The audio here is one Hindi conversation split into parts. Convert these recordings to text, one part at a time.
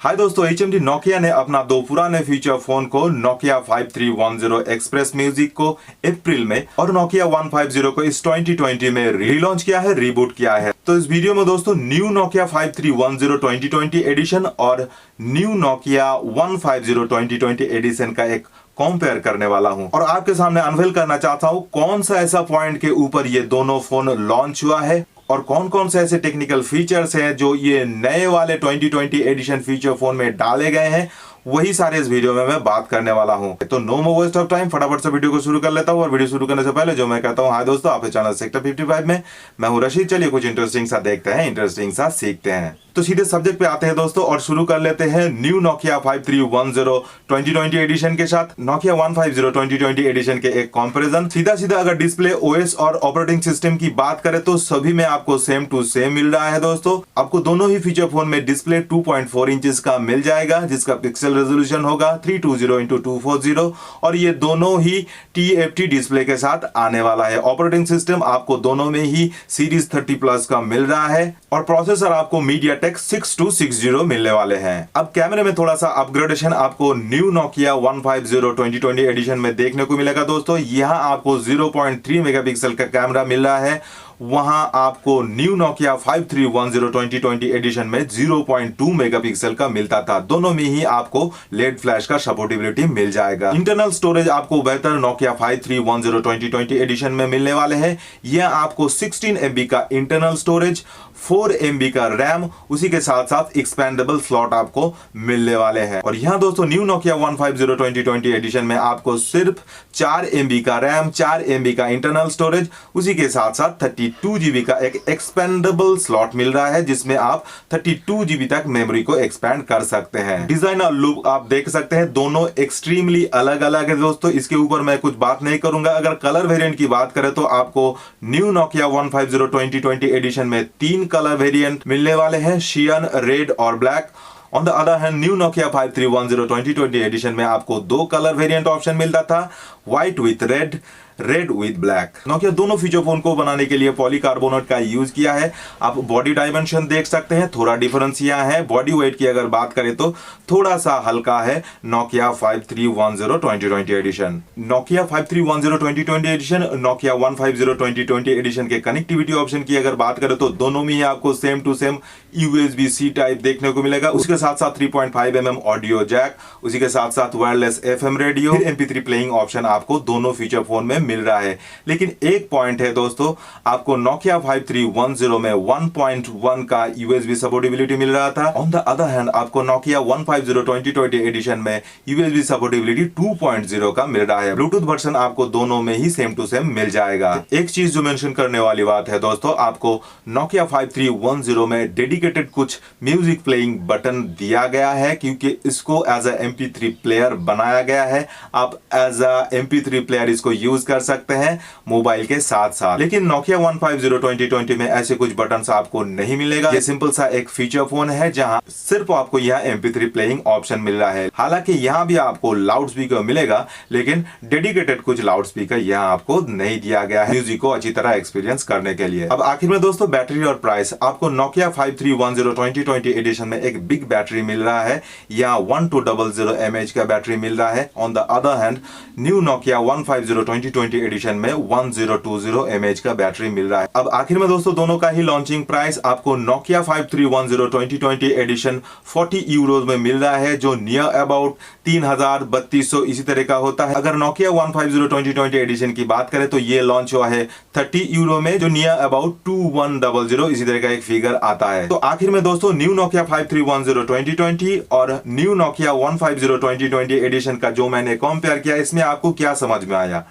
हाय दोस्तों, HMD नोकिया ने अपना दो पुराने फीचर फोन को नोकिया 5310 एक्सप्रेस म्यूजिक को अप्रैल में और नोकिया 150 को इस 2020 में रीलॉन्च किया है, रीबूट किया है। तो इस वीडियो में दोस्तों न्यू नोकिया 5310 2020 एडिशन और न्यू नोकिया 150 2020 एडिशन का एक कंपेयर करने वाला हूं और आपके सामने अनवेल करना चाहता हूं कौन सा ऐसा पॉइंट के ऊपर ये दोनों फोन लॉन्च हुआ है और कौन कौन से ऐसे टेक्निकल फीचर्स हैं जो ये नए वाले 2020 एडिशन फीचर फोन में डाले गए हैं, वही सारे इस वीडियो में मैं बात करने वाला हूं। तो no more waste of time, फटाफट से वीडियो को शुरू कर लेता हूं। और वीडियो शुरू करने से पहले जो मैं कहता हूं, हाय दोस्तों, आपके चैनल सेक्टर 55 में मैं हूं रशीद। चलिए कुछ इंटरेस्टिंग सा देखते हैं, इंटरेस्टिंग सा सीखते हैं। तो सीधे सब्जेक्ट पे आते हैं दोस्तों और शुरू कर लेते हैं न्यू नोकिया 5310 2020 एडिशन के साथ नोकिया 150 2020 एडिशन के एक कंपैरिजन। सीधा सीधा अगर डिस्प्ले, ओएस और ऑपरेटिंग सिस्टम की बात करें तो सभी में आपको सेम टू सेम मिल रहा है दोस्तों। आपको दोनों ही फीचर फोन में डिस्प्ले 2.4 इंचेस का मिल जाएगा जिसका पिक्सल रेजोल्यूशन होगा 320x240 और ये दोनों ही TFT डिस्प्ले के साथ आने वाला है। ऑपरेटिंग सिस्टम आपको दोनों में ही सीरीज 30 प्लस का मिल रहा है और प्रोसेसर आपको मीडियाटेक 6260 मिलने वाले हैं। अब कैमरे में थोड़ा सा अपग्रेडेशन आपको न्यू नोकिया 150 2020 एडिशन में देखने को मिलेगा दोस्तों। यहां आपको 0.3 मेगापिक्सल का कैमरा मिल रहा है, वहां आपको न्यू नोकिया 5310 2020 एडिशन में 0.2 मेगापिक्सल का मिलता था। दोनों में ही आपको लेड फ्लैश का सपोर्टेबिलिटी मिल जाएगा। इंटरनल स्टोरेज आपको बेहतर नोकिया 5310 2020 एडिशन में मिलने वाले हैं। यह आपको 16 MB का इंटरनल स्टोरेज, 4 MB का रैम, उसी के साथ साथ एक्सपेंडेबल स्लॉट आपको मिलने वाले हैं। और यहां दोस्तों न्यू नोकिया 150 2020 एडिशन में आपको सिर्फ 4 MB का रैम, 4 MB का इंटरनल स्टोरेज, उसी के साथ साथ 32 GB का एक एक्सपेंडेबल स्लॉट मिल रहा है जिसमें आप 32 GB तक मेमोरी को एक्सपेंड कर सकते हैं। डिजाइन और लुक आप देख सकते हैं, दोनों एक्सट्रीमली अलग अलग है दोस्तों। इसके ऊपर मैं कुछ बात नहीं करूंगा। अगर कलर वेरिएंट की बात करें तो आपको न्यू नोकिया 150 2020 एडिशन में 3 कलर वेरिएंट मिलने वाले हैं, शियन, रेड और black. On the other hand new Nokia 5310 2020 edition में आपको 2 कलर वेरिएंट ऑप्शन मिलता था, white with red, red with black. Nokia दोनों फीचर फोन को बनाने के लिए पॉलीकार्बोनेट का यूज किया है। आप बॉडी डायमेंशन देख सकते हैं, थोड़ा डिफरेंस यहाँ है। बॉडी वेट की अगर बात करें तो थोड़ा सा हल्का है Nokia 5310 2020 edition. Nokia 5310 2020 edition, Nokia 150 2020 edition के कनेक्टिविटी ऑप्शन की अगर बात करें तो दोनों में ही आपको same to same USB-C type देखने को मिलेगा। उसके साथ साथ 3.5 mm ऑडियो जैक, उसी के साथ साथ wireless FM radio, MP3 playing option आपको दोनों फीचर फोन में मिल रहा है। लेकिन एक पॉइंट है दोस्तों, आपको नोकिया 5310 में 1.1 का USB सपोर्टेबिलिटी मिल रहा था। ऑन द अदर हैंड आपको नोकिया 150 2020 एडिशन में USB सपोर्टेबिलिटी 2.0 का मिल रहा है। ब्लूटूथ वर्जन आपको दोनों में ही सेम टू सेम मिल जाएगा। एक चीज जो मेंशन करने वाली बात है दोस्तों, आपको नोकिया 5310 में डेडिकेटेड कुछ म्यूजिक प्लेइंग बटन दिया गया है क्योंकि इसको एज अ MP3 प्लेयर बनाया गया है। आप एज अ MP3 प्लेयर इसको यूज कर सकते हैं मोबाइल के साथ साथ। लेकिन नोकिया 150 2020 में ऐसे कुछ बटन्स आपको नहीं मिलेगा। ये सिंपल सा एक फीचर फोन है जहां सिर्फ आपको यह MP3 प्लेइंग ऑप्शन मिल रहा है। हालांकि यहां भी आपको लाउड स्पीकर मिलेगा, लेकिन डेडिकेटेड कुछ लाउड स्पीकर यहां आपको नहीं दिया गया है म्यूजिक को अच्छी तरह एक्सपीरियंस करने के लिए। अब आखिर में दोस्तों बैटरी और प्राइस, आपको नोकिया 5310 2020 एडिशन में एक बिग बैटरी मिल रहा है। यहाँ 1200 mAh का बैटरी मिल रहा है। On the other hand new Nokia 150 2020 edition में 1020 mAh का बैटरी मिल रहा है। अब आखिर में दोस्तों दोनों का ही लॉन्चिंग प्राइस आपको नोकिया 5310 2020 एडिशन 40 यूरोज में मिल रहा है, जो नियर अबाउट 3000-3200 इसी तरह का होता है। अगर नोकिया 150 2020 एडिशन की बात करें तो ये लॉन्च हुआ है 30 यूरो में, जो नियर अबाउट 2100 इसी तरह का एक फिगर आता है। तो आखिर में दोस्तों न्यू नोकिया 5310 2020 और न्यू नोकिया 150 2020 एडिशन का जो मैंने कंपेयर किया, इसमें आपको क्या समझ में आया?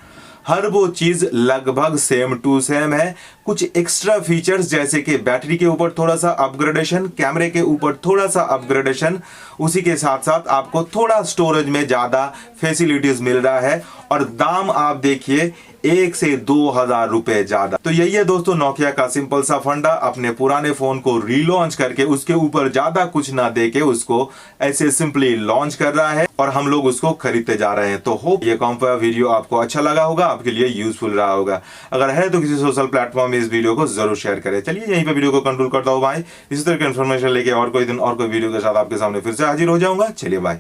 हर वो चीज लगभग सेम टू सेम है। कुछ एक्स्ट्रा फीचर्स जैसे कि बैटरी के ऊपर थोड़ा सा अपग्रेडेशन, कैमरे के ऊपर थोड़ा सा अपग्रेडेशन, उसी के साथ साथ आपको थोड़ा स्टोरेज में ज्यादा फैसिलिटीज मिल रहा है। और दाम आप देखिए 1 से 2,000 रुपए ज्यादा। तो यही है दोस्तों नोकिया का सिंपल सा फंडा, अपने पुराने फोन को रीलॉन्च करके उसके ऊपर ज्यादा कुछ ना देके उसको ऐसे सिंपली लॉन्च कर रहा है और हम लोग उसको खरीदते जा रहे हैं। तो होप ये कॉम्पो वीडियो आपको अच्छा लगा होगा, आपके लिए यूजफुल रहा होगा। अगर है तो किसी सोशल प्लेटफॉर्म में इस वीडियो को जरूर शेयर करें। चलिए यहीं पे वीडियो को कंक्लूड करता हूँ भाई। इसी तरह की इन्फॉर्मेशन लेके और कोई दिन और कोई वीडियो के साथ आपके सामने फिर से हाजिर हो जाऊंगा। चलिए बाय।